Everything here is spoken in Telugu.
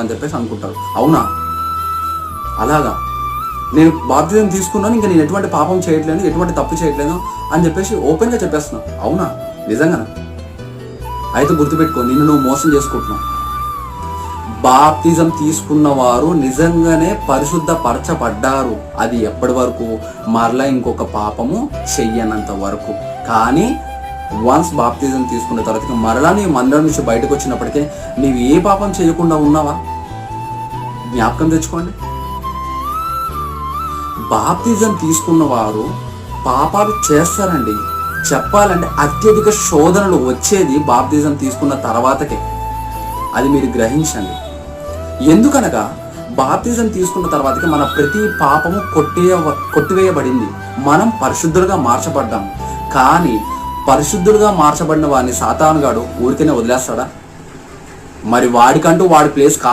అని చెప్పేసి అనుకుంటారు. అవునా? అలాగా నేను బాప్తిజం తీసుకున్నాను, ఇంకా నేను ఎటువంటి పాపం చేయట్లేదు, ఎటువంటి తప్పు చేయట్లేదు అని చెప్పేసి ఓపెన్గా చెప్పేస్తున్నావు. అవునా? నిజంగా? అయితే గుర్తుపెట్టుకో, నిన్ను నువ్వు మోసం చేసుకుంటున్నావు. బాప్తిజం తీసుకున్న వారు నిజంగానే పరిశుద్ధపరచబడ్డారు. అది ఎప్పటి వరకు? మరలా ఇంకొక పాపము చెయ్యనంత వరకు. కానీ వన్స్ బాప్తిజం తీసుకున్న తర్వాత మరలా నీ మందిరం నుంచి బయటకు వచ్చినప్పటికీ నీవు ఏ పాపం చేయకుండా ఉన్నావా? జ్ఞాపకం తెచ్చుకోండి. బాప్తిజం తీసుకున్న వారు పాపాలు చేస్తారండి. చెప్పాలంటే అత్యధిక శోధనలు వచ్చేది బాప్తిజం తీసుకున్న తర్వాతకే. అది మీరు గ్రహించండి. ఎందుకనగా బాప్తిజం తీసుకున్న తర్వాతకి మన ప్రతి పాపము కొట్టివేయబడింది. మనం పరిశుద్ధులుగా మార్చబడ్డాము. కానీ పరిశుద్ధులుగా మార్చబడిన వాడిని సాతానుగాడు ఊరికనే వదిలేస్తాడా? మరి వాడికంటూ వాడి ప్లేస్ కావాలి.